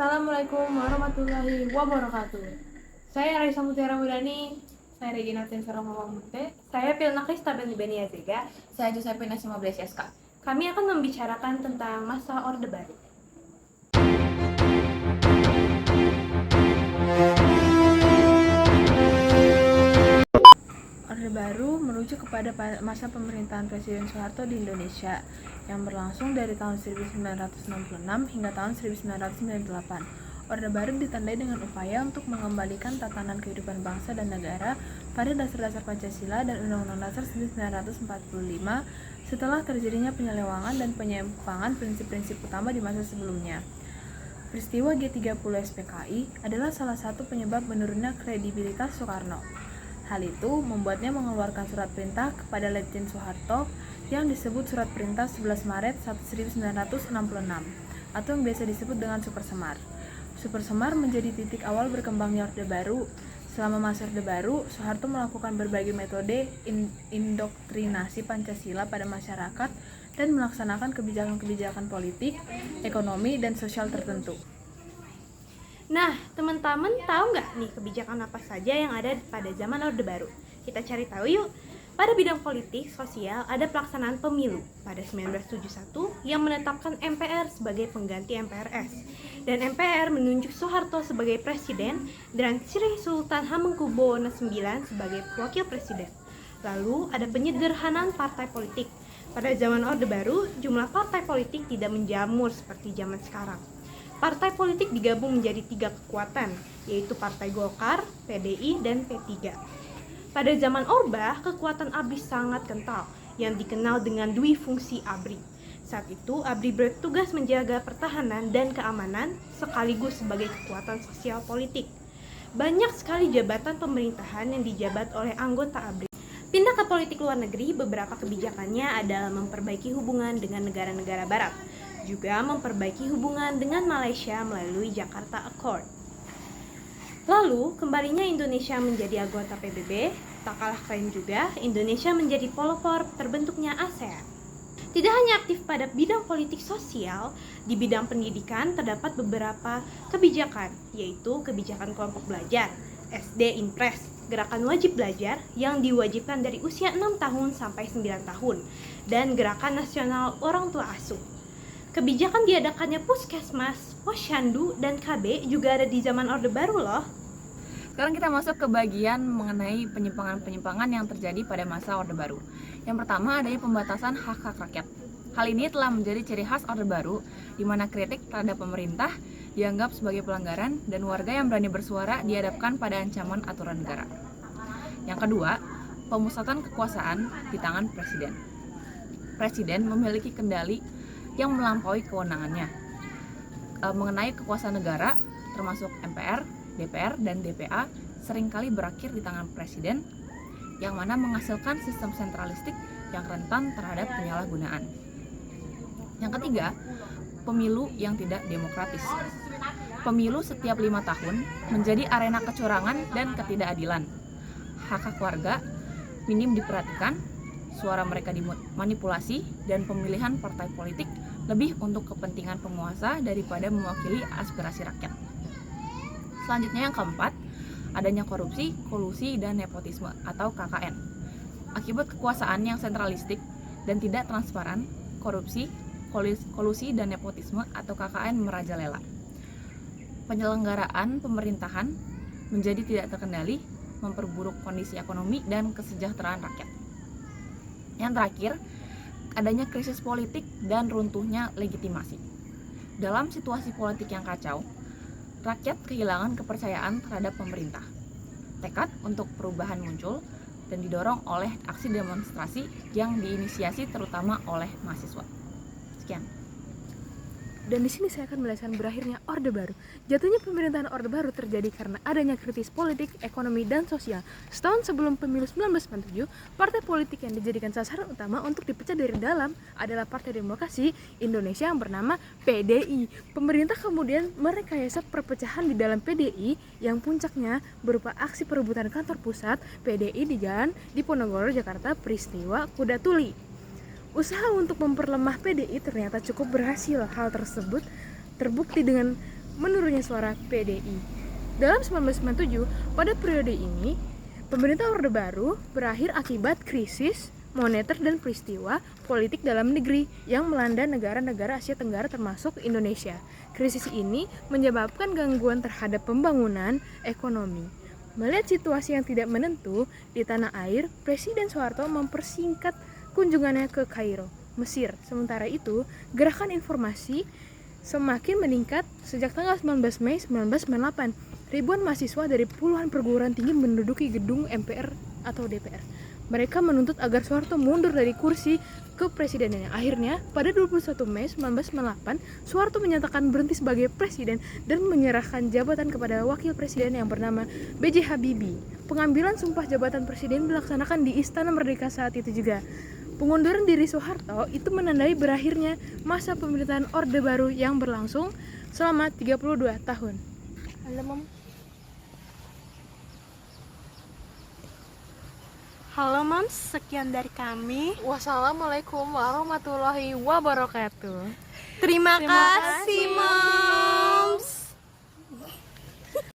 Assalamualaikum warahmatullahi wabarakatuh. Saya Raisa Mutiara Mudani. Saya Regina Tinsara Mawamute. Saya Pilnakis Taben Bani Azega. Saya Josephine Nasima SK. Kami akan membicarakan tentang masa Orde Baru. Orde Baru merujuk kepada masa pemerintahan Presiden Soeharto di Indonesia yang berlangsung dari tahun 1966 hingga tahun 1998. Orde Baru ditandai dengan upaya untuk mengembalikan tatanan kehidupan bangsa dan negara pada dasar-dasar Pancasila dan Undang-Undang Dasar 1945 setelah terjadinya penyelewangan dan penyimpangan prinsip-prinsip utama di masa sebelumnya. Peristiwa G30 SPKI adalah salah satu penyebab menurunnya kredibilitas Soekarno. Hal itu membuatnya mengeluarkan surat perintah kepada Letjen Soeharto yang disebut Surat Perintah 11 Maret 1966 atau yang biasa disebut dengan Super Semar. Super Semar menjadi titik awal berkembangnya Orde Baru. Selama masa Orde Baru, Soeharto melakukan berbagai metode indoktrinasi Pancasila pada masyarakat dan melaksanakan kebijakan-kebijakan politik, ekonomi, dan sosial tertentu. Nah, teman-teman tahu nggak nih kebijakan apa saja yang ada pada zaman Orde Baru? Kita cari tahu yuk. Pada bidang politik sosial ada pelaksanaan pemilu pada 1971 yang menetapkan MPR sebagai pengganti MPRS. Dan MPR menunjuk Soeharto sebagai presiden dan Sri Sultan Hamengkubuwono IX sebagai wakil presiden. Lalu ada penyederhanaan partai politik. Pada zaman Orde Baru, jumlah partai politik tidak menjamur seperti zaman sekarang. Partai politik digabung menjadi 3 kekuatan, yaitu Partai Golkar, PDI, dan P3. Pada zaman Orba, kekuatan ABRI sangat kental, yang dikenal dengan dwi fungsi ABRI. Saat itu, ABRI bertugas menjaga pertahanan dan keamanan, sekaligus sebagai kekuatan sosial politik. Banyak sekali jabatan pemerintahan yang dijabat oleh anggota ABRI. Pindah ke politik luar negeri, beberapa kebijakannya adalah memperbaiki hubungan dengan negara-negara barat, juga memperbaiki hubungan dengan Malaysia melalui Jakarta Accord. Lalu, kembalinya Indonesia menjadi anggota PBB, tak kalah keren juga, Indonesia menjadi pelopor terbentuknya ASEAN. Tidak hanya aktif pada bidang politik sosial, di bidang pendidikan terdapat beberapa kebijakan, yaitu kebijakan kelompok belajar, SD Impres, gerakan wajib belajar yang diwajibkan dari usia 6 tahun sampai 9 tahun, dan gerakan nasional orang tua asuh. Kebijakan diadakannya Puskesmas, Posyandu, dan KB juga ada di zaman Orde Baru loh. Sekarang kita masuk ke bagian mengenai penyimpangan-penyimpangan yang terjadi pada masa Orde Baru. Yang pertama adanya pembatasan hak-hak rakyat. Hal ini telah menjadi ciri khas Orde Baru, di mana kritik terhadap pemerintah dianggap sebagai pelanggaran dan warga yang berani bersuara dihadapkan pada ancaman aturan negara. Yang kedua, pemusatan kekuasaan di tangan presiden. Presiden memiliki kendali yang melampaui kewenangannya mengenai kekuasaan negara, termasuk MPR, DPR, dan DPA seringkali berakhir di tangan presiden, yang mana menghasilkan sistem sentralistik yang rentan terhadap penyalahgunaan. Yang ketiga, pemilu yang tidak demokratis. Pemilu setiap 5 tahun menjadi arena kecurangan dan ketidakadilan. Hak-hak warga minim diperhatikan, suara mereka dimanipulasi, dan pemilihan partai politik lebih untuk kepentingan penguasa daripada mewakili aspirasi rakyat. Selanjutnya yang keempat, adanya korupsi, kolusi, dan nepotisme atau KKN. Akibat kekuasaan yang sentralistik dan tidak transparan, korupsi, kolusi, dan nepotisme atau KKN merajalela. Penyelenggaraan pemerintahan menjadi tidak terkendali, memperburuk kondisi ekonomi dan kesejahteraan rakyat. Yang terakhir, adanya krisis politik dan runtuhnya legitimasi. Dalam situasi politik yang kacau, rakyat kehilangan kepercayaan terhadap pemerintah. Tekad untuk perubahan muncul dan didorong oleh aksi demonstrasi yang diinisiasi terutama oleh mahasiswa. Sekian. Dan di sini saya akan menjelaskan berakhirnya Orde Baru. Jatuhnya pemerintahan Orde Baru terjadi karena adanya kritis politik, ekonomi, dan sosial. Setahun sebelum pemilu 1997, partai politik yang dijadikan sasaran utama untuk dipecah dari dalam adalah Partai Demokrasi Indonesia yang bernama PDI. Pemerintah kemudian merekayasa perpecahan di dalam PDI yang puncaknya berupa aksi perebutan kantor pusat PDI di Jalan Diponegoro, Jakarta, peristiwa Kuda Tuli. Usaha untuk memperlemah PDI ternyata cukup berhasil. Hal tersebut terbukti dengan menurunnya suara PDI. Dalam 1997, pada periode ini, pemerintah Orde Baru berakhir akibat krisis moneter dan peristiwa politik dalam negeri yang melanda negara-negara Asia Tenggara termasuk Indonesia. Krisis ini menyebabkan gangguan terhadap pembangunan ekonomi. Melihat situasi yang tidak menentu di tanah air, Presiden Soeharto mempersingkat kunjungannya ke Kairo, Mesir. Sementara itu, gerakan informasi semakin meningkat sejak tanggal 19 Mei 1998. Ribuan mahasiswa dari puluhan perguruan tinggi menduduki gedung MPR atau DPR. Mereka menuntut agar Soeharto mundur dari kursi kepresidenannya. Akhirnya, pada 21 Mei 1998, Soeharto menyatakan berhenti sebagai presiden dan menyerahkan jabatan kepada wakil presiden yang bernama B.J. Habibie. Pengambilan sumpah jabatan presiden dilaksanakan di Istana Merdeka saat itu juga. Pengunduran diri Soeharto itu menandai berakhirnya masa pemerintahan Orde Baru yang berlangsung selama 32 tahun. Halo, Mom. Halo Mams, sekian dari kami. Wassalamualaikum warahmatullahi wabarakatuh. Terima kasih Mams.